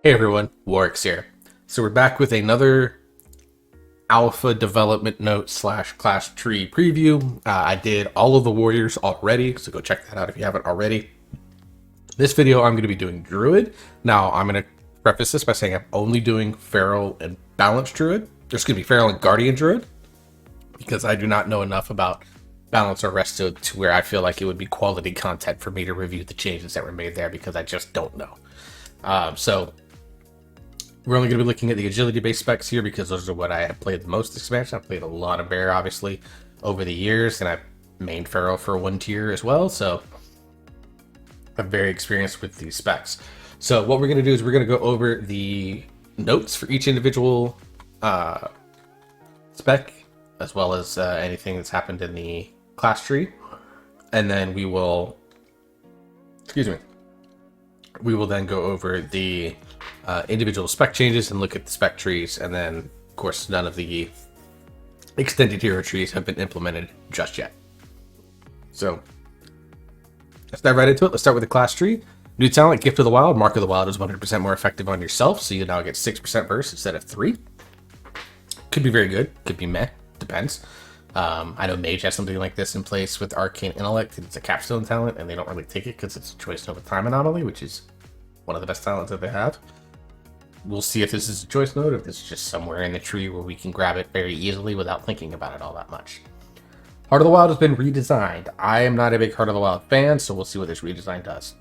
Hey everyone, Warwick's here. So we're back with another alpha development note slash class tree preview. I did all of the warriors already, so go check that out if you haven't already. This video I'm going to be doing druid. Now I'm going to preface this by saying I'm only doing feral and balanced druid. There's going to be feral and guardian druid because I do not know enough about balance or resto to where I feel like it would be quality content for me to review the changes that were made there because I just don't know. So we're only going to be looking at the agility-based specs here because those are what I have played the most expansion. I've played a lot of bear, obviously, over the years, and I've mained feral for one tier as well, so I'm very experienced with these specs. So what we're going to do is we're going to go over the notes for each individual spec, as well as anything that's happened in the class tree, and then we will then go over the individual spec changes and look at the spec trees, and then of course none of the extended hero trees have been implemented just yet. So let's dive right into it. Let's start with the class tree. New talent, Gift of the Wild. Mark of the Wild is 100% more effective on yourself, so you now get 6% burst instead of 3. Could be very good, could be meh, depends. I know Mage has something like this in place with Arcane Intellect. It's a capstone talent, and they don't really take it because it's a choice node with time anomaly, which is one of the best talents that they have. We'll see if this is a choice node, if this is just somewhere in the tree where we can grab it very easily without thinking about it all that much. Heart of the Wild has been redesigned. I am not a big Heart of the Wild fan, so we'll see what this redesign does.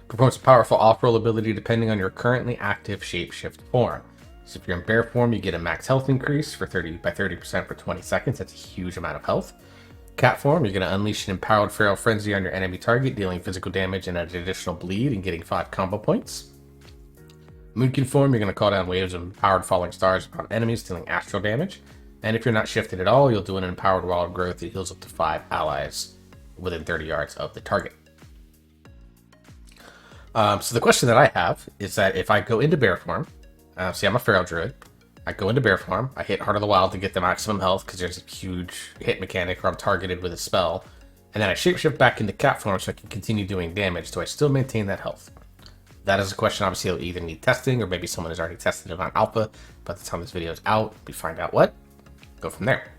Performs a powerful off-roll ability depending on your currently active shapeshift form. So if you're in bear form, you get a max health increase by 30% for 20 seconds. That's a huge amount of health. Cat form, you're going to unleash an empowered feral frenzy on your enemy target, dealing physical damage and an additional bleed and getting 5 combo points. Moonkin form, you're going to call down waves of empowered falling stars upon enemies, dealing astral damage. And if you're not shifted at all, you'll do an empowered wild growth that heals up to 5 allies within 30 yards of the target. So the question that I have is that if I go into bear form, see I'm a feral druid, I go into bear form, I hit Heart of the Wild to get the maximum health because there's a huge hit mechanic where I'm targeted with a spell, and then I shapeshift back into cat form so I can continue doing damage. Do I still maintain that health? That is a question obviously will either need testing or maybe someone has already tested it on alpha. By the time this video is out, we find out what. Go from there.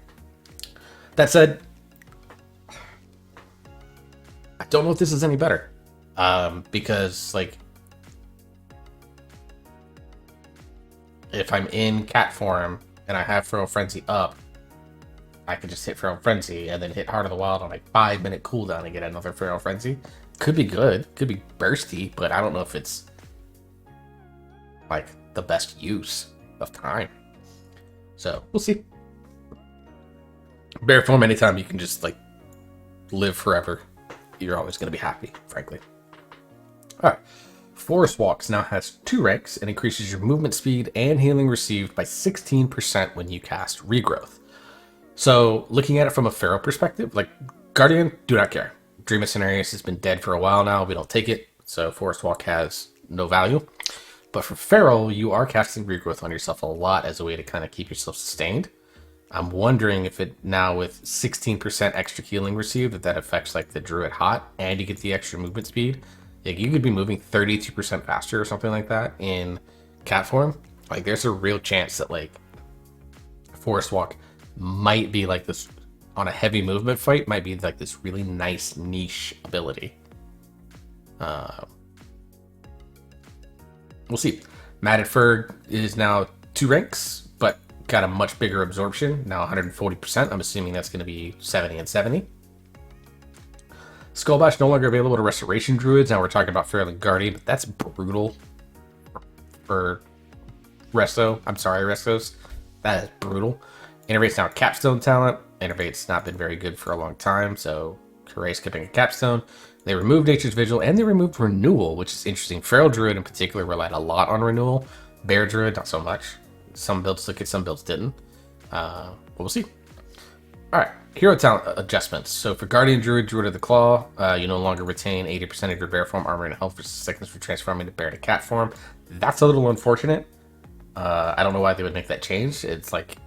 That said, I don't know if this is any better. Because like if I'm in cat form and I have Feral Frenzy up, I can just hit Feral Frenzy and then hit Heart of the Wild on a 5-minute cooldown and get another Feral Frenzy. Could be good, could be bursty, but I don't know if it's like the best use of time. So we'll see. Bear form, anytime you can just like live forever, you're always going to be happy, frankly. All right. Forest Walks now has 2 ranks and increases your movement speed and healing received by 16% when you cast Regrowth. So looking at it from a feral perspective, like Guardian, do not care. Dream of Cenarius has been dead for a while now. We don't take it, so Forest Walk has no value. But for feral, you are casting Regrowth on yourself a lot as a way to kind of keep yourself sustained. I'm wondering if it now with 16% extra healing received, if that affects like the Druid Hot and you get the extra movement speed. Like you could be moving 32% faster or something like that in cat form. Like there's a real chance that like Forest Walk might be like this on a heavy movement fight, might be like this really nice niche ability. We'll see. Matted Fur is now 2 ranks, but got a much bigger absorption, now 140%. I'm assuming that's going to be 70 and 70. Skullbash no longer available to Restoration Druids. Now we're talking about Feral and Guardian, but that's brutal for Resto. I'm sorry, Restos. That is brutal. Innervate's now a capstone talent. Innervate's not been very good for a long time, so hooray skipping a capstone. They removed Nature's Vigil, and they removed Renewal, which is interesting. Feral Druid in particular relied a lot on Renewal. Bear Druid, not so much. Some builds took it, some builds didn't. But we'll see. Alright, hero talent adjustments. So for Guardian Druid, Druid of the Claw, you no longer retain 80% of your bear form armor and health for 6 seconds for transforming to bear to cat form. That's a little unfortunate. I don't know why they would make that change. It's like,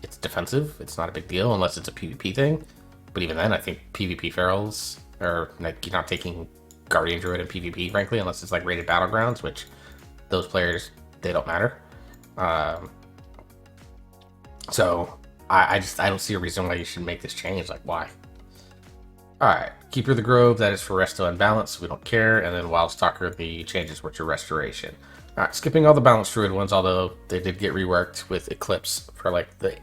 it's defensive. It's not a big deal unless it's a PvP thing. But even then, I think PvP ferals are like, you're not taking Guardian Druid in PvP, frankly, unless it's like rated Battlegrounds, which those players, they don't matter. So I don't see a reason why you should make this change. Like, why? Alright, Keeper of the Grove, that is for Resto and Balance, so we don't care. And then Wild Stalker, the changes which are Restoration. Alright, skipping all the Balanced Druid ones, although they did get reworked with Eclipse for like the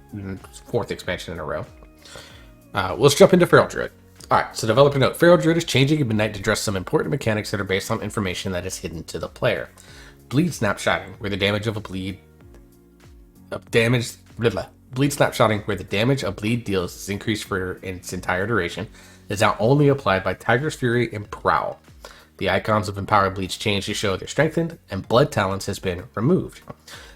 4th expansion in a row. Let's jump into Feral Druid. Alright, so developer note, Feral Druid is changing in Midnight to address some important mechanics that are based on information that is hidden to the player. Bleed Snapshotting, where the damage of a bleed... Bleed Snapshotting, where the damage a bleed deals is increased for its entire duration, is now only applied by Tiger's Fury and Prowl. The icons of Empowered Bleeds change to show they're strengthened, and Blood Talents has been removed.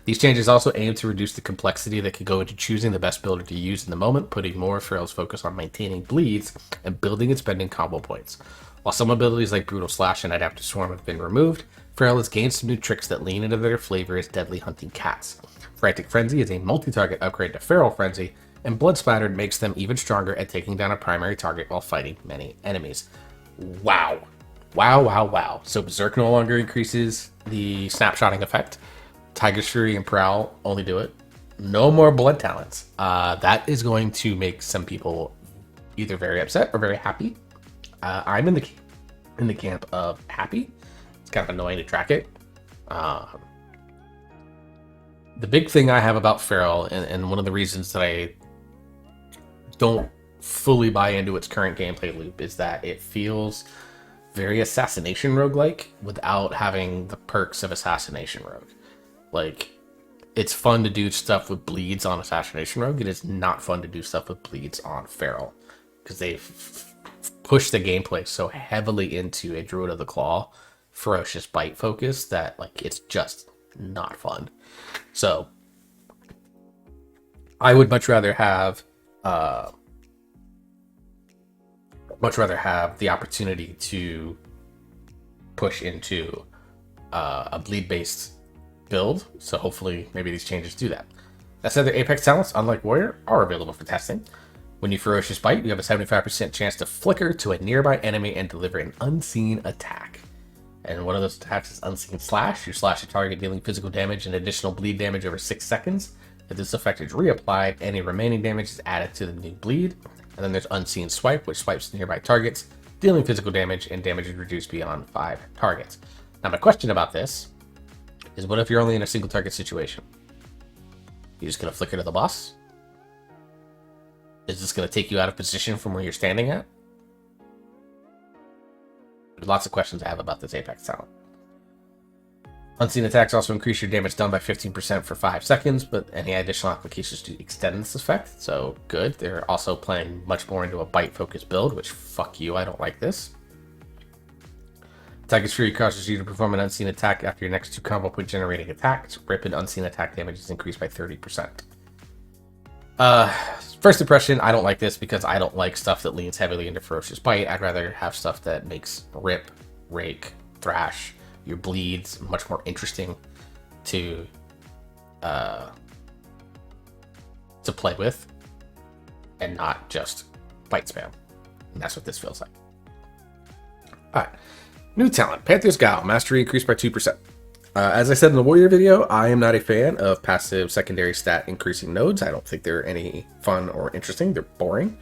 These changes also aim to reduce the complexity that could go into choosing the best builder to use in the moment, putting more of Feral's focus on maintaining bleeds and building and spending combo points. While some abilities like Brutal Slash and Adaptive Swarm have been removed, Feral has gained some new tricks that lean into their flavor as deadly hunting cats. Frantic Frenzy is a multi-target upgrade to Feral Frenzy, and Blood Splattered makes them even stronger at taking down a primary target while fighting many enemies. Wow. Wow. So Berserk no longer increases the snapshotting effect. Tiger's Fury and Prowl only do it. No more Blood Talents. That is going to make some people either very upset or very happy. I'm in the camp of happy. It's kind of annoying to track it. The big thing I have about Feral, and one of the reasons that I don't fully buy into its current gameplay loop, is that it feels very Assassination Rogue-like without having the perks of Assassination Rogue. Like, it's fun to do stuff with bleeds on Assassination Rogue. It is not fun to do stuff with bleeds on Feral, because they've pushed the gameplay so heavily into a Druid of the Claw, Ferocious Bite focus that, like, it's just not fun. So I would much rather have the opportunity to push into a bleed based build. So hopefully maybe these changes do that. That said, the Apex talents, unlike Warrior, are available for testing. When you Ferocious Bite, you have a 75% chance to flicker to a nearby enemy and deliver an unseen attack. And one of those attacks is Unseen Slash. You slash a target, dealing physical damage and additional bleed damage over 6 seconds. If this effect is reapplied, any remaining damage is added to the new bleed. And then there's Unseen Swipe, which swipes nearby targets, dealing physical damage, and damage is reduced beyond 5 targets. Now, my question about this is, what if you're only in a single target situation? You just gonna flicker to the boss? Is this gonna take you out of position from where you're standing at? There's lots of questions I have about this Apex talent. Unseen attacks also increase your damage done by 15% for 5 seconds, but any additional applications to extend this effect, so good. They're also playing much more into a bite-focused build, which, fuck you, I don't like this. Tiger's Fury causes you to perform an unseen attack after your next 2 combo point generating attacks. Rip and unseen attack damage is increased by 30%. First impression, I don't like this because I don't like stuff that leans heavily into Ferocious Bite. I'd rather have stuff that makes Rip, Rake, Thrash, your bleeds much more interesting to play with, and not just bite spam. And that's what this feels like. Alright. New talent, Panther's Gal, mastery increased by 2%. As I said in the Warrior video, I am not a fan of passive secondary stat increasing nodes. I don't think they're any fun or interesting. They're boring.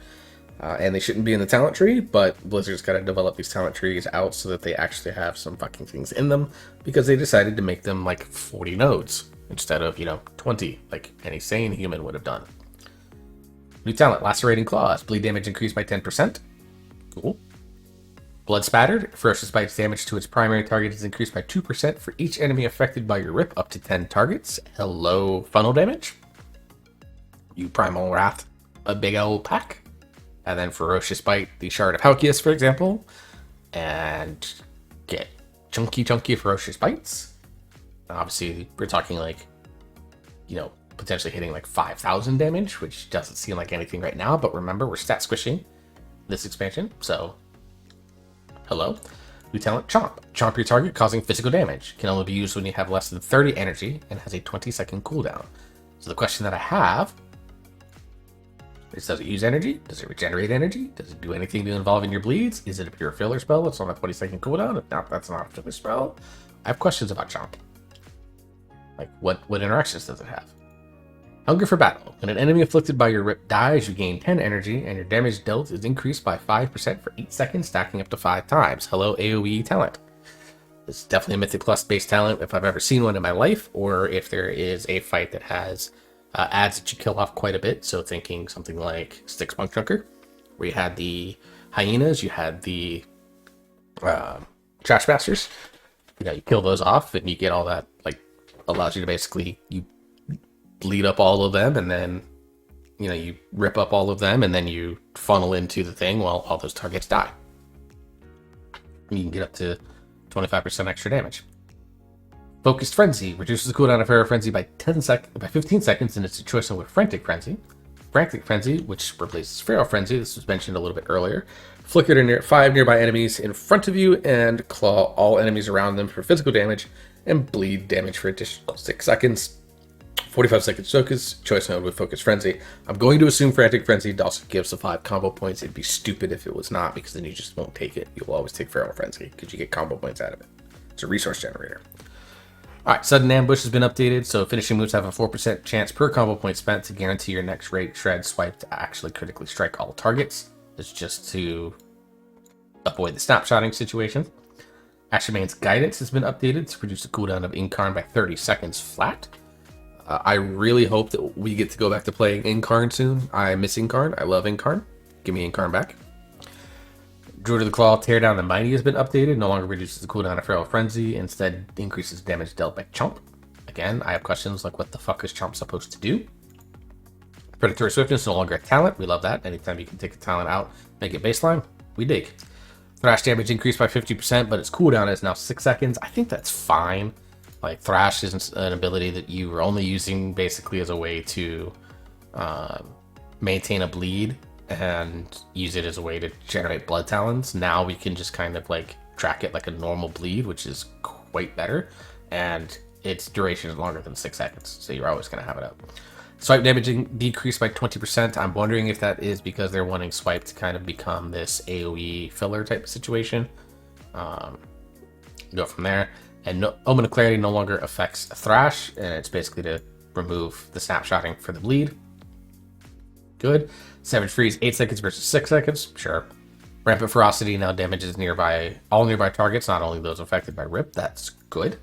And they shouldn't be in the talent tree, but Blizzard's got to develop these talent trees out so that they actually have some fucking things in them, because they decided to make them like 40 nodes instead of, 20, like any sane human would have done. New talent, Lacerating Claws, bleed damage increased by 10%. Cool. Blood Spattered, Ferocious Bite's damage to its primary target is increased by 2% for each enemy affected by your rip up to 10 targets. Hello, funnel damage. You Primal Wrath, a big old pack. And then Ferocious Bite, the Shard of Halkias, for example. And get chunky Ferocious Bites. Obviously, we're talking like, potentially hitting like 5,000 damage, which doesn't seem like anything right now. But remember, we're stat squishing this expansion, so hello. New talent, Chomp. Chomp your target, causing physical damage. Can only be used when you have less than 30 energy and has a 20-second cooldown. So the question that I have is, does it use energy? Does it regenerate energy? Does it do anything to involve in your bleeds? Is it a pure filler spell that's on a 20-second cooldown? If not, that's not a filler spell. I have questions about Chomp. Like, what interactions does it have? Hunger for battle. When an enemy afflicted by your rip dies, you gain 10 energy, and your damage dealt is increased by 5% for 8 seconds, stacking up to 5 times. Hello, AoE talent. This is definitely a Mythic Plus based talent if I've ever seen one in my life, or if there is a fight that has adds that you kill off quite a bit. So thinking something like Styx Monk Junker, where you had the hyenas, you had the trash masters. You know, you kill those off, and you get all that, like, allows you to basically, you bleed up all of them, and then, you know, you rip up all of them, and then you funnel into the thing while all those targets die. And you can get up to 25% extra damage. Focused Frenzy reduces the cooldown of Pharaoh Frenzy by 15 seconds in its situation with Frantic Frenzy. Frantic Frenzy, which replaces Pharaoh Frenzy, this was mentioned a little bit earlier. Flicker to 5 nearby enemies in front of you and claw all enemies around them for physical damage and bleed damage for additional 6 seconds. 45 seconds focus, choice mode with Focus Frenzy. I'm going to assume Frantic Frenzy also gives the 5 combo points. It'd be stupid if it was not, because then you just won't take it. You'll always take Pharaoh Frenzy because you get combo points out of it. It's a resource generator. Alright, Sudden Ambush has been updated, so finishing moves have a 4% chance per combo point spent to guarantee your next rate shred swipe to actually critically strike all targets. It's just to avoid the snapshotting situation. Ashermane's Guidance has been updated to reduce the cooldown of Incarn by 30 seconds flat. I really hope that we get to go back to playing Incarn soon. I miss Incarn. I love Incarn. Give me Incarn back. Druid of the Claw, Tear Down the Mighty has been updated. No longer reduces the cooldown of Feral Frenzy. Instead, increases damage dealt by Chomp. Again, I have questions like, what the fuck is Chomp supposed to do? Predatory Swiftness, no longer a talent. We love that. Anytime you can take a talent out, make it baseline, we dig. Thrash damage increased by 50%, but its cooldown is now 6 seconds. I think that's fine. Like, Thrash is an ability that you are only using basically as a way to maintain a bleed and use it as a way to generate blood talons. Now we can just kind of like track it like a normal bleed, which is quite better, and its duration is longer than 6 seconds, so you're always going to have it up. Swipe damage decreased by 20%. I'm wondering if that is because they're wanting Swipe to kind of become this AoE filler type of situation. Go from there. And Omen of Clarity no longer affects Thrash, and it's basically to remove the snapshotting for the bleed. Good. Savage Freeze, 8 seconds versus 6 seconds. Sure. Rampant Ferocity now damages all nearby targets, not only those affected by Rip. That's good.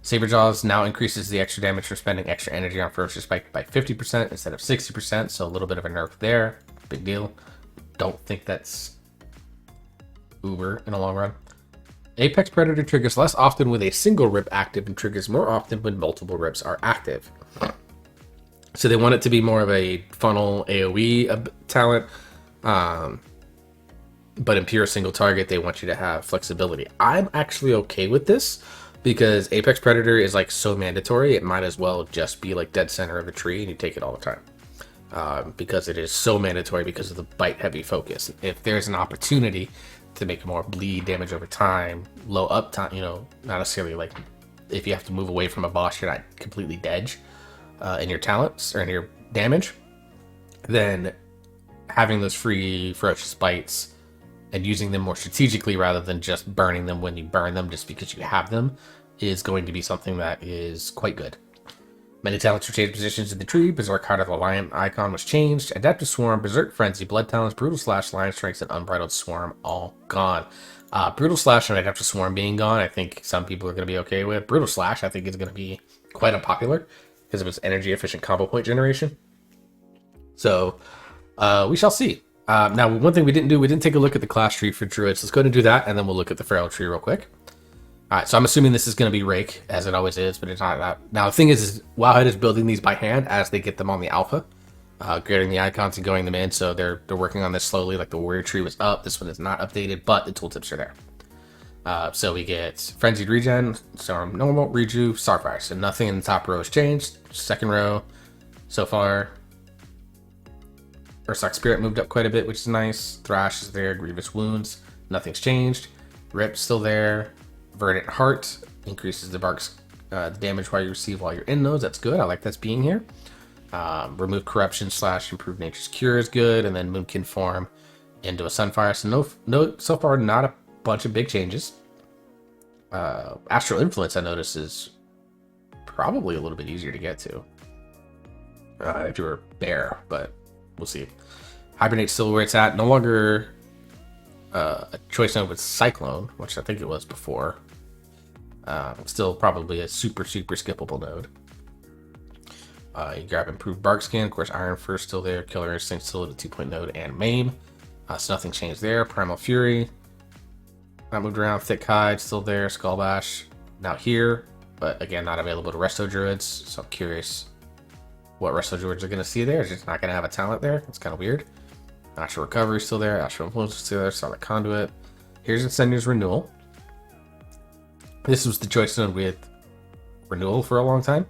Saber Jaws now increases the extra damage for spending extra energy on Ferocious Spike by 50% instead of 60%, so a little bit of a nerf there. Big deal. Don't think that's uber in the long run. Apex Predator triggers less often with a single Rip active and triggers more often when multiple Rips are active. So they want it to be more of a funnel AoE talent, but in pure single target, they want you to have flexibility. I'm actually okay with this because Apex Predator is like so mandatory, it might as well just be like dead center of a tree and you take it all the time. Because it is so mandatory because of the bite heavy focus. If there's an opportunity to make more bleed damage over time, low up time, you know, not necessarily like if you have to move away from a boss, you're not completely dead in your talents or in your damage, then having those free ferocious bites and using them more strategically rather than just burning them when you burn them just because you have them is going to be something that is quite good. Many talents were changed positions in the tree. Berserk Heart of the Lion icon was changed. Adaptive Swarm, Berserk Frenzy, Blood Talents, Brutal Slash, Lion Strikes, and Unbridled Swarm all gone. Brutal Slash and Adaptive Swarm being gone, I think some people are going to be okay with. Brutal Slash, I think, is going to be quite unpopular because of its energy efficient combo point generation. So we shall see. Now, one thing we didn't take a look at the class tree for druids. Let's go ahead and do that, and then we'll look at the feral tree real quick. All right, so I'm assuming this is going to be Rake, as it always is, but it's not that. Now, the thing is Wowhead is building these by hand as they get them on the alpha, creating the icons and going them in, so they're working on this slowly. Like the warrior tree was up, this one is not updated, but the tooltips are there. So we get Frenzied Regen, Storm Normal, Reju, Starfire. So nothing in the top row has changed. Second row, so far, Ursoc Spirit moved up quite a bit, which is nice. Thrash is there, Grievous Wounds, nothing's changed. Rip's still there. Verdant Heart increases the the damage while you receive while you're in those. That's good. I like that's being here. Remove Corruption / Improve Nature's Cure is good, and then Moonkin form into a Sunfire. So no, so far not a bunch of big changes. Astral Influence I notice is probably a little bit easier to get to if you were bear, but we'll see. Hibernate's still where it's at. No longer a choice node with Cyclone, which I think it was before. Still probably a super skippable node. You grab Improved Bark Skin. Of course, Iron Fur still there. Killer Instinct still at a 2-point node, and Maim. So nothing changed there. Primal Fury. Not moved around. Thick Hide still there. Skull Bash now here, but again, not available to Resto Druids. So I'm curious what Resto Druids are going to see there. It's just not going to have a talent there. It's kind of weird. Natural Recovery still there. Astral Influence still there. Solid Conduit. Here's Incendia's Renewal. This was the choice node with Renewal for a long time.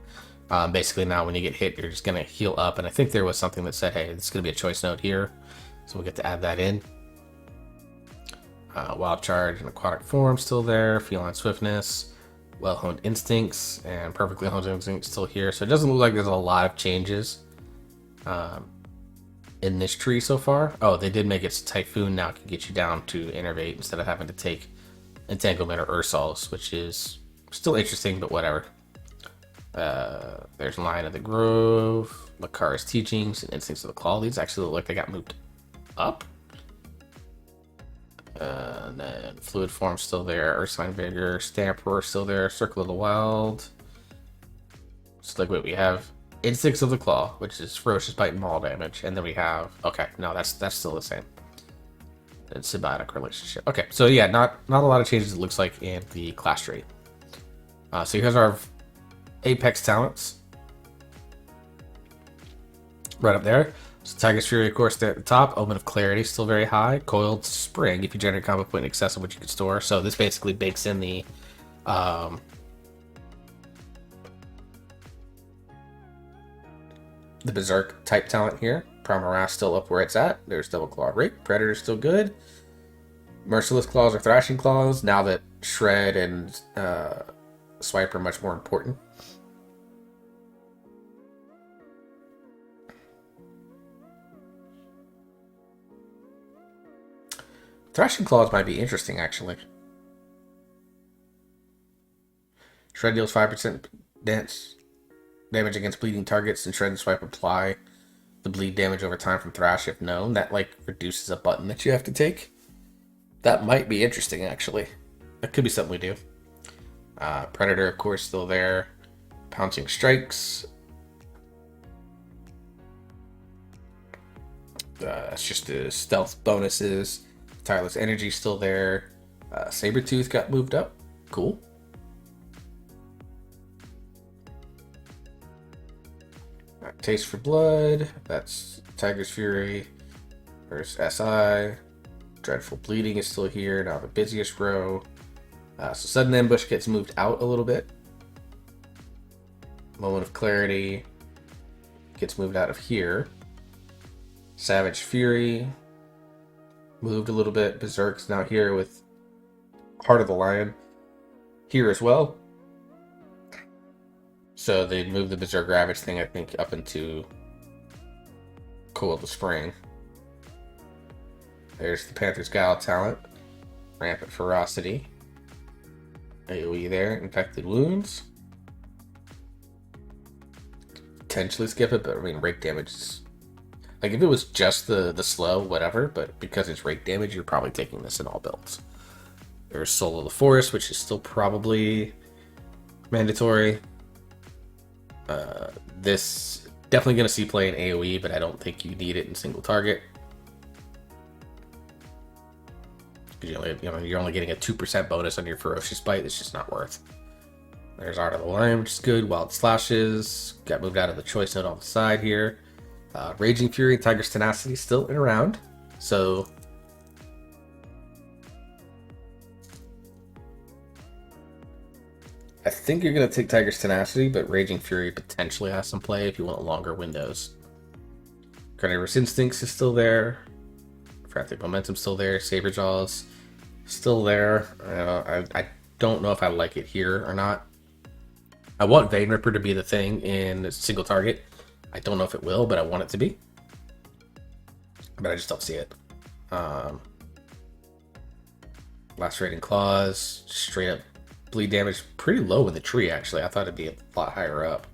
Basically, now when you get hit, you're just going to heal up. And I think there was something that said, hey, this is going to be a choice node here. So we'll get to add that in. Wild Charge and Aquatic Form still there. Feline Swiftness. Well-honed Instincts and Perfectly honed Instincts still here. So it doesn't look like there's a lot of changes in this tree so far. Oh, they did make it so Typhoon now can get you down to Innervate instead of having to take Entanglement or Ursols, which is still interesting, but whatever. There's Lion of the Grove, Makara's Teachings, and Instincts of the Claw. These actually look like they got moved up. And then Fluid Form still there, Ursaline Vigor, Stamp Roar still there, Circle of the Wild. Just like what we have, Instincts of the Claw, which is Ferocious Bite and Maul damage, and then we have that's still the same. And Symbiotic Relationship. Okay, so yeah, not a lot of changes it looks like in the class tree. So here's our Apex talents. Right up there. So Tiger's Fury, of course, there at the top. Omen of Clarity, still very high. Coiled Spring, if you generate a combo point in excess of what you can store. So this basically bakes in the Berserk type talent here. Primal Wrath still up where it's at. There's Double Claw Rape. Predator still good. Merciless Claws or Thrashing Claws, now that Shred and Swipe are much more important. Thrashing Claws might be interesting, actually. Shred deals 5% damage against bleeding targets, and Shred and Swipe apply the bleed damage over time from Thrash if known. That, like, reduces a button that you have to take. That might be interesting, actually. That could be something we do. Predator, of course, still there. Pouncing Strikes. That's just the stealth bonuses. Tireless Energy still there. Sabretooth got moved up. Cool. Taste for Blood. That's Tiger's Fury. There's SI. Dreadful Bleeding is still here. Now the busiest row. So Sudden Ambush gets moved out a little bit. Moment of Clarity gets moved out of here. Savage Fury moved a little bit. Berserk's now here with Heart of the Lion here as well. So they moved the Berserk Ravage thing, I think, up into Coil the Spring. There's the Panther's Guile talent. Rampant Ferocity. AoE there. Infected Wounds. Potentially skip it, but I mean, rake damage is... Like, if it was just the slow, whatever, but because it's rake damage, you're probably taking this in all builds. There's Soul of the Forest, which is still probably mandatory. This definitely going to see play in AoE, but I don't think you need it in single target. Because you're only getting a 2% bonus on your Ferocious Bite. It's just not worth. There's Art of the Lion, which is good. Wild Slashes. Got moved out of the choice node on the side here. Raging Fury and Tiger's Tenacity still in around. So I think you're going to take Tiger's Tenacity, but Raging Fury potentially has some play if you want longer windows. Carnivorous Instincts is still there. Frantic Momentum's still there. Saberjaw's still there. I don't know if I like it here or not. I want Vein Ripper to be the thing in single target. I don't know if it will, but I want it to be. But I just don't see it. Lacerating Claws, straight up bleed damage pretty low with the tree, actually. I thought it'd be a lot higher up.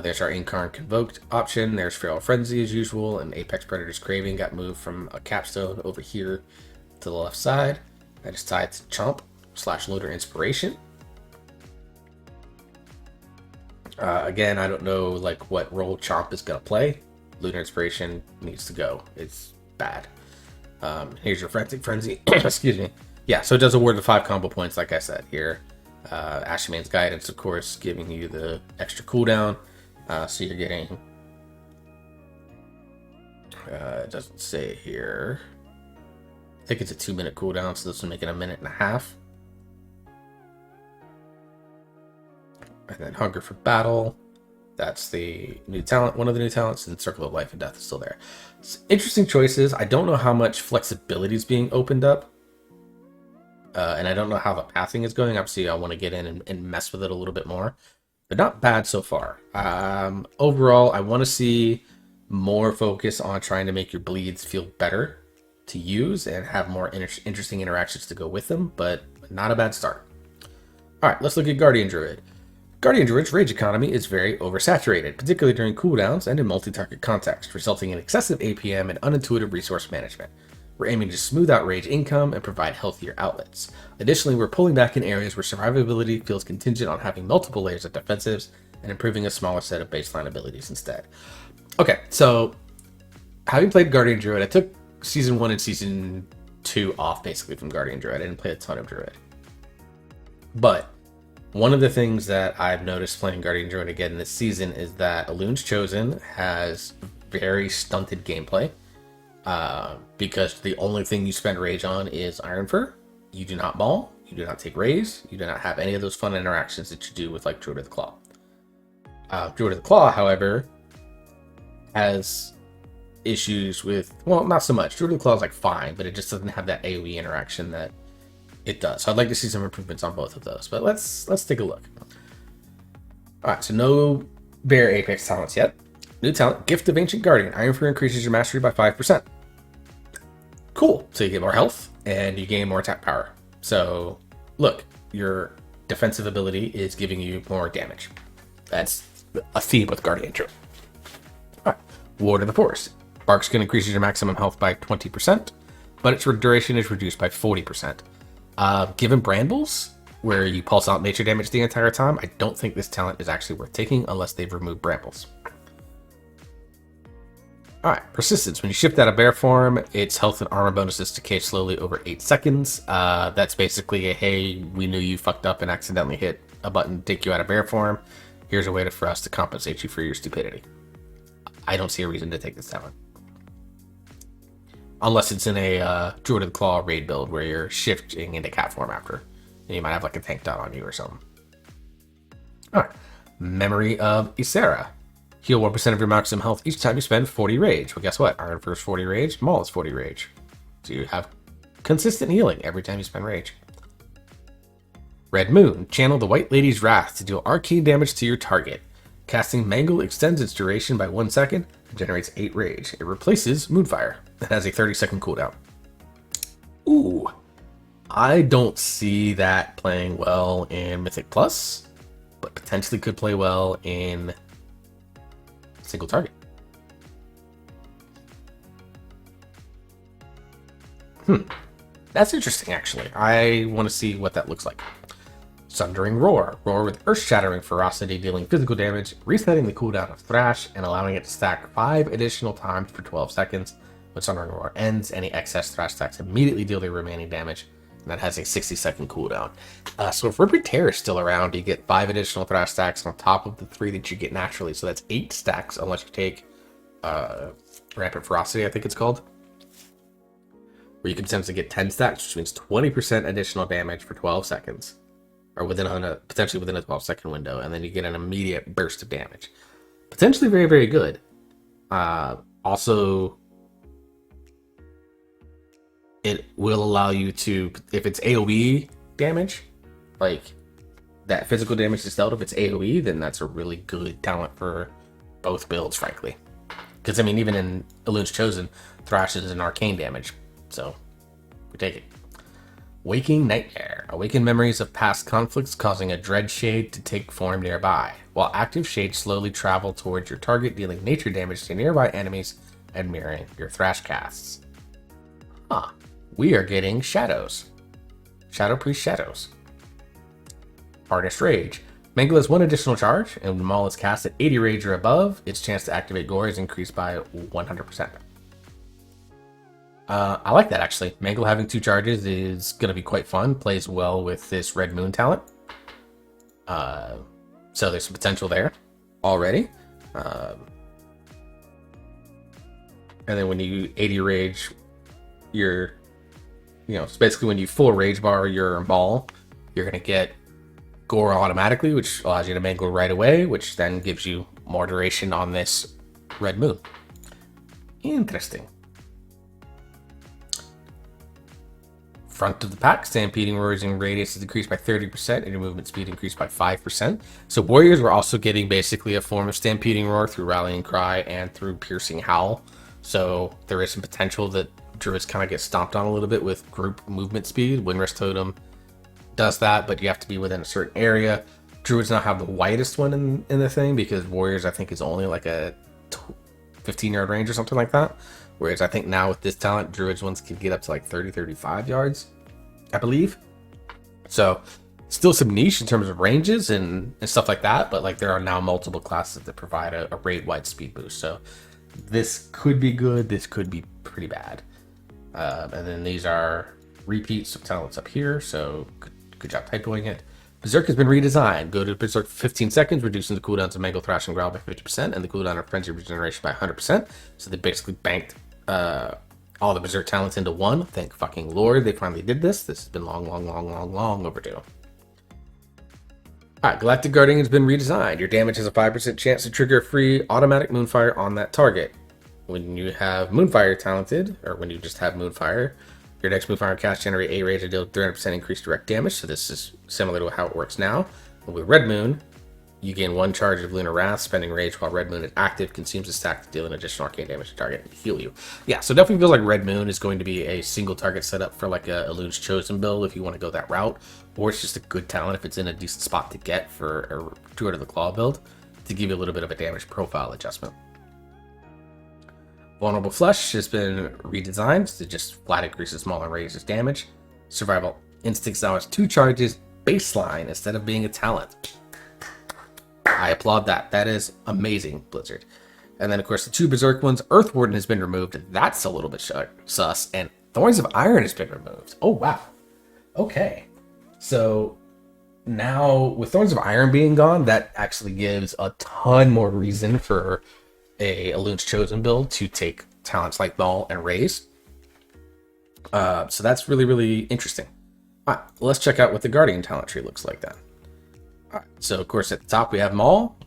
There's our Incarn Convoked option. There's Feral Frenzy as usual, and Apex Predator's Craving got moved from a capstone over here to the left side. I just tied to Chomp / Loader Inspiration. Again, I don't know like what role Chomp is gonna play. Lunar Inspiration needs to go. It's bad. Here's your Frantic Frenzy. Excuse me. Yeah, so it does award the 5 combo points, like I said here. Ashiman's Guidance, of course, giving you the extra cooldown. So you're getting... it doesn't say here. I think it's a 2-minute cooldown, so this will make it a 1.5 minutes. And then Hunger for Battle. That's the new talent, one of the new talents, and Circle of Life and Death is still there. It's interesting choices. I don't know how much flexibility is being opened up. And I don't know how the pathing is going. Obviously, I want to get in and mess with it a little bit more. But not bad so far. Overall, I want to see more focus on trying to make your bleeds feel better to use and have more interesting interactions to go with them, but not a bad start. All right, let's look at Guardian Druid. Guardian Druid's rage economy is very oversaturated, particularly during cooldowns and in multi-target context, resulting in excessive APM and unintuitive resource management. We're aiming to smooth out rage income and provide healthier outlets. Additionally, we're pulling back in areas where survivability feels contingent on having multiple layers of defensives and improving a smaller set of baseline abilities instead. Okay, so having played Guardian Druid, I took Season 1 and Season 2 off basically from Guardian Druid. I didn't play a ton of Druid. But one of the things that I've noticed playing Guardian Druid again this season is that Elun's Chosen has very stunted gameplay. Because the only thing you spend rage on is Iron Fur. You do not maul, you do not take raise, you do not have any of those fun interactions that you do with like Druid of the Claw. Druid of the Claw, however, has issues with, well, not so much. Druid of the Claw is like fine, but it just doesn't have that AoE interaction that it does. So I'd like to see some improvements on both of those, but let's take a look. All right, so no Bear Apex talents yet. New talent, Gift of Ancient Guardian. Iron Fur increases your mastery by 5%. Cool. So you get more health and you gain more attack power. So look, your defensive ability is giving you more damage. That's a theme with Guardian Druid. All right. Ward of the Forest. Bark Skin increases your maximum health by 20%, but its duration is reduced by 40%. Given Brambles, where you pulse out nature damage the entire time, I don't think this talent is actually worth taking unless they've removed Brambles. Alright, Persistence. When you shift out of bear form, its health and armor bonuses decay slowly over 8 seconds. That's basically a, hey, we knew you fucked up and accidentally hit a button to take you out of bear form. Here's a way for us to compensate you for your stupidity. I don't see a reason to take this talent. Unless it's in a Druid of the Claw raid build where you're shifting into cat form after. And you might have like a tank dot on you or something. Alright, Memory of Ysera. Heal 1% of your maximum health each time you spend 40 rage. Well, guess what? Iron Fur's 40 rage, Maul is 40 rage. So you have consistent healing every time you spend rage. Red Moon. Channel the White Lady's Wrath to deal arcane damage to your target. Casting Mangle extends its duration by 1 second and generates 8 rage. It replaces Moonfire. It has a 30-second cooldown. Ooh. I don't see that playing well in Mythic Plus, but potentially could play well in single target. That's interesting, actually. I want to see what that looks like. Sundering Roar. Roar with earth-shattering ferocity, dealing physical damage, resetting the cooldown of Thrash, and allowing it to stack 5 additional times for 12 seconds. When Sundering Roar ends, any excess Thrash stacks immediately deal their remaining damage, and that has a 60-second cooldown. So if Ripper Tear is still around, you get 5 additional Thrash stacks on top of the 3 that you get naturally. So that's 8 stacks, unless you take Rampant Ferocity, I think it's called. Where you can potentially get 10 stacks, which means 20% additional damage for 12 seconds. Or potentially within a 12-second window, and then you get an immediate burst of damage. Potentially very, very good. Also, it will allow you to, if it's AoE damage, like that physical damage is dealt, if it's AoE, then that's a really good talent for both builds, frankly. Because, I mean, even in Elun's Chosen, Thrash is an arcane damage, so we take it. Waking Nightmare. Awaken memories of past conflicts, causing a dread shade to take form nearby. While active, shades slowly travel towards your target, dealing nature damage to nearby enemies and mirroring your thrash casts. Huh. We are getting shadows. Shadow Priest Shadows. Harnessed Rage. Mangle has one additional charge, and when Maul is cast at 80 rage or above, its chance to activate Gore is increased by 100%. I like that, actually. Mangle having 2 charges is going to be quite fun. Plays well with this Red Moon talent. So there's some potential there already. And then when you 80 rage, so basically when you full rage bar your Maul, you're going to get Gore automatically, which allows you to mangle right away, which then gives you more duration on this Red Moon. Interesting. Front of the pack, Stampeding Roar's radius is increased by 30% and your movement speed increased by 5%. So warriors were also getting basically a form of Stampeding Roar through Rallying Cry and through Piercing Howl. So there is some potential that druids kind of get stomped on a little bit with group movement speed. Windrest Totem does that, but you have to be within a certain area. Druids now have the widest one in the thing because warriors I think is only like a 15-yard range or something like that. Whereas I think now with this talent, druids ones can get up to like 30-35 yards, I believe. So still some niche in terms of ranges and stuff like that, but like there are now multiple classes that provide a raid wide speed boost. So this could be good, this could be pretty bad. And then these are repeats of talents up here, so good job typoing it. Berserk has been redesigned. Go to Berserk for 15 seconds, reducing the cooldowns of Mangle, Thrash, and Growl by 50%, and the cooldown of Frenzy Regeneration by 100%. So they basically banked all the Berserk talents into one. Thank fucking Lord they finally did this. This has been long overdue. Alright, Galactic Guardian has been redesigned. Your damage has a 5% chance to trigger free automatic Moonfire on that target. When you have Moonfire talented, or when you just have Moonfire, your next Moonfire cast generate A rage and deal 300% increased direct damage, so this is similar to how it works now. But with Red Moon, you gain 1 charge of Lunar Wrath, spending rage while Red Moon is active, consumes a stack to deal an additional arcane damage to target and heal you. Yeah, so definitely feels like Red Moon is going to be a single target setup for like a Elune's Chosen build if you want to go that route, or it's just a good talent if it's in a decent spot to get for a Druid of the Claw build to give you a little bit of a damage profile adjustment. Vulnerable Flesh has been redesigned to just flat increases small and raises damage. Survival Instincts now has 2 charges baseline instead of being a talent. I applaud that. That is amazing, Blizzard. And then, of course, the 2 Berserk ones. Earth Warden has been removed. That's a little bit sus. And Thorns of Iron has been removed. Oh, wow. Okay. So now, with Thorns of Iron being gone, that actually gives a ton more reason for a Elune's Chosen build to take talents like Maul and Raise. So that's really, really interesting. All right, let's check out what the Guardian talent tree looks like then. All right, so of course at the top we have Maul.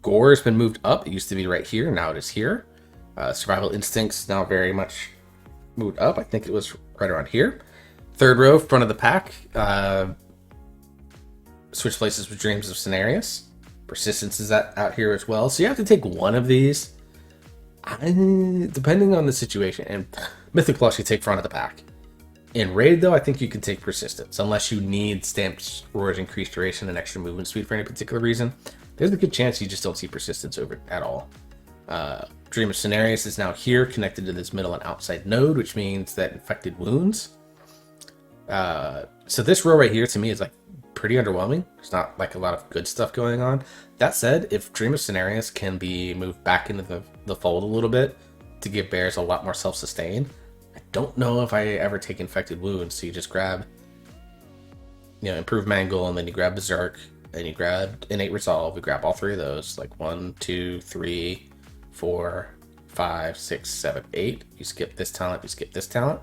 Gore has been moved up. It used to be right here. Now it is here. Survival Instincts now very much moved up. I think it was right around here. Third row, front of the pack. Switch places with Dreams of Cenarius. Persistence is out here as well. So you have to take one of these. Depending on the situation. And Mythic Plus you take front of the pack. In Raid, though, I think you can take Persistence, unless you need Stamped Roar's increased duration and extra movement speed for any particular reason. There's a good chance you just don't see Persistence over at all. Dream of Cenarius is now here, connected to this middle and outside node, which means that Infected Wounds. So this row right here, to me, is like pretty underwhelming. There's not like a lot of good stuff going on. That said, if Dream of Cenarius can be moved back into the fold a little bit to give bears a lot more self-sustain, I don't know if I ever take Infected Wounds. So you just grab, Improve Mangle, and then you grab Berserk, and you grab Innate Resolve. We grab all 3 of those, like 1, 2, 3, 4, 5, 6, 7, 8. You skip this talent, you skip this talent.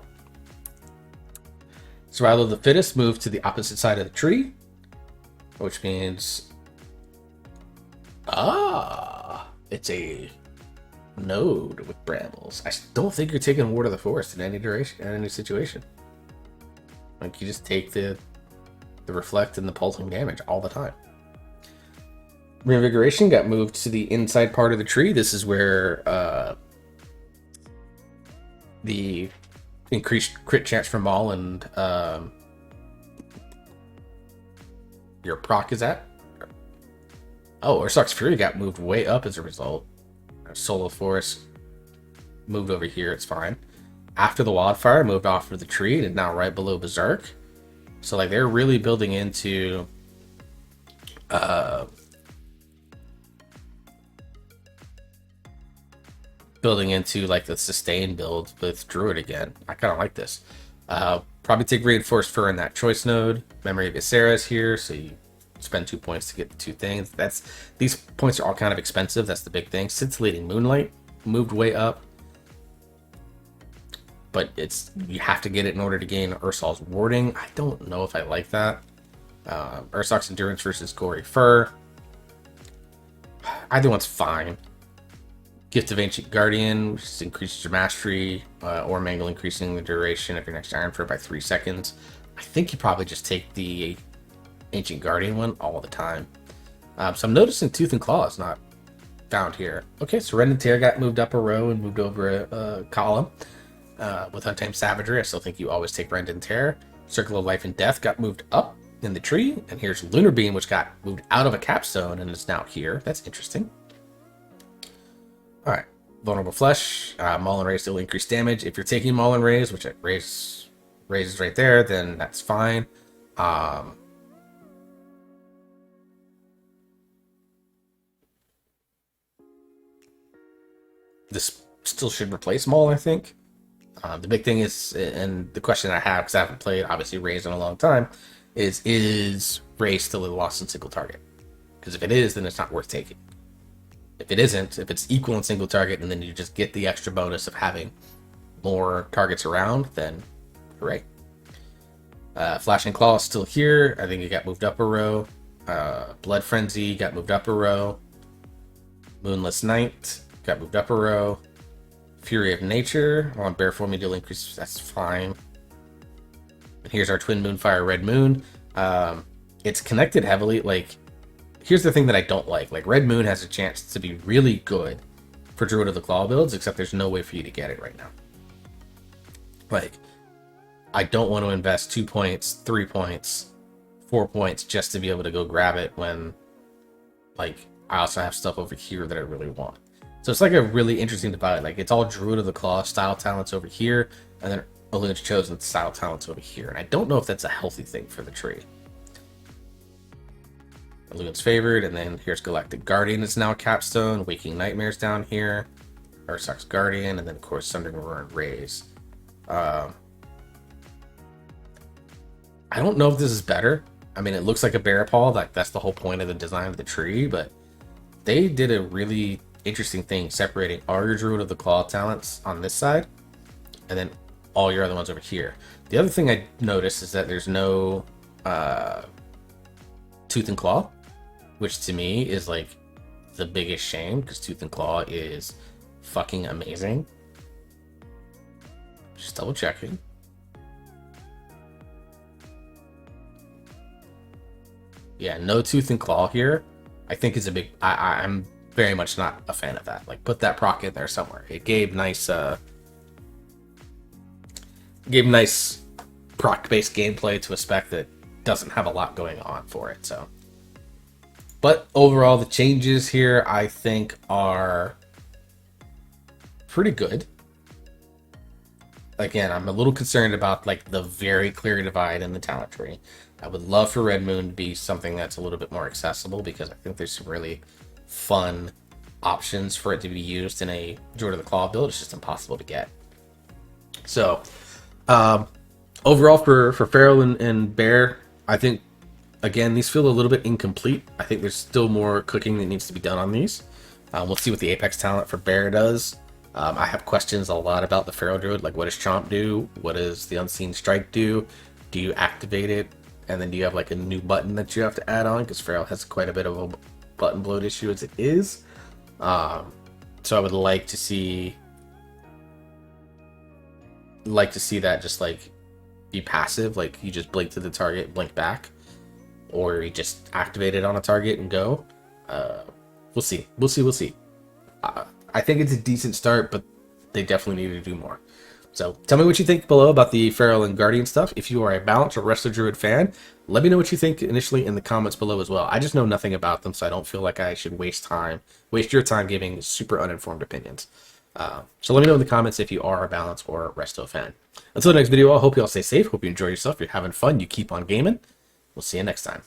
Survival of the Fittest moves to the opposite side of the tree, which means it's a node with brambles. I don't think you're taking Ward of the Forest in any duration, in any situation. Like, you just take the reflect and the pulsing damage all the time. Reinvigoration got moved to the inside part of the tree. This is where the increased crit chance for Maul and your proc is at. Oh, Ursox Fury got moved way up as a result. Solar Force moved over here, it's fine. After the Wildfire, moved off of the tree and now right below Berserk. So like they're really building into like the sustain build with Druid again. I kind of like this. Probably take Reinforced Fur in that choice node. Memory of Ysera's here, so you spend 2 points to get the two things. These points are all kind of expensive. That's the big thing. Scintillating Moonlight moved way up, but you have to get it in order to gain Ursol's Warding. I don't know if I like that. Ursox Endurance versus Gory Fur. Either one's fine. Gift of Ancient Guardian, which increases your mastery, or Mangle, increasing the duration of your next Iron Fur by 3 seconds. I think you probably just take the Ancient Guardian one all the time. So I'm noticing Tooth and Claw is not found here. Okay, so Rend and Tear got moved up a row and moved over a column. With Untamed Savagery, I still think you always take Rend and Tear. Circle of Life and Death got moved up in the tree. And here's Lunar Beam, which got moved out of a capstone and is now here. That's interesting. Alright, Vulnerable Flesh. Maul and Raise still increase damage. If you're taking Maul and Raise, which it raises right there, then that's fine. This still should replace Maul, I think. The big thing is, and the question I have, because I haven't played, obviously, Raise in a long time, is Raise still a lost in single target? Because if it is, then it's not worth taking. If it isn't, if it's equal in single target, and then you just get the extra bonus of having more targets around, then hooray. Flashing Claw is still here. I think it got moved up a row. Blood Frenzy got moved up a row. Moonless Night got moved up a row. Fury of Nature on Bear form, you deal increase. That's fine. And here's our Twin Moonfire Red Moon. It's connected heavily. Like, here's the thing that I don't like. Like, Red Moon has a chance to be really good for Druid of the Claw builds, except there's no way for you to get it right now. Like, I don't want to invest 2 points, 3 points, 4 points just to be able to go grab it when, like, I also have stuff over here that I really want. So it's like a really interesting divide. Like, it's all Druid of the Claw style talents over here, and then Elun's Chosen style talents over here. And I don't know if that's a healthy thing for the tree. Elun's Favored, and then here's Galactic Guardian is now a capstone. Waking Nightmares down here. Ursox Guardian, and then, of course, Sundering Roar and Raise. I don't know if this is better. I mean, it looks like a bear paw. Like, that's the whole point of the design of the tree, but they did a really interesting thing separating all your Druid of the Claw talents on this side and then all your other ones over here. The other thing I noticed is that there's no Tooth and Claw, which to me is like the biggest shame, because Tooth and Claw is fucking amazing. Just double checking. Yeah, no Tooth and Claw here. I think is a big. I'm very much not a fan of that. Like, put that proc in there somewhere. It gave nice proc-based gameplay to a spec that doesn't have a lot going on for it. So, but overall, the changes here I think are pretty good. Again, I'm a little concerned about like the very clear divide in the talent tree. I would love for Red Moon to be something that's a little bit more accessible, because I think there's some really fun options for it to be used in a Druid of the Claw build. It's just impossible to get. So, overall for Feral and Bear, I think, again, these feel a little bit incomplete. I think there's still more cooking that needs to be done on these. We'll see what the Apex talent for Bear does. I have questions a lot about the Feral Druid, like what does Chomp do? What does the Unseen Strike do? Do you activate it? And then do you have like a new button that you have to add on? Because Feral has quite a bit of a button bloat issue as it is. So I would like to see that just like be passive, like you just blink to the target, blink back, or you just activate it on a target and go. We'll see. I think it's a decent start, but they definitely need to do more. So tell me what you think below about the Feral and Guardian stuff. If you are a Balance or Wrestler Druid fan, let me know what you think initially in the comments below as well. I just know nothing about them, so I don't feel like I should waste your time giving super uninformed opinions. So let me know in the comments if you are a Balance or a Resto fan. Until the next video, I hope you all stay safe. Hope you enjoy yourself. You're having fun. You keep on gaming. We'll see you next time.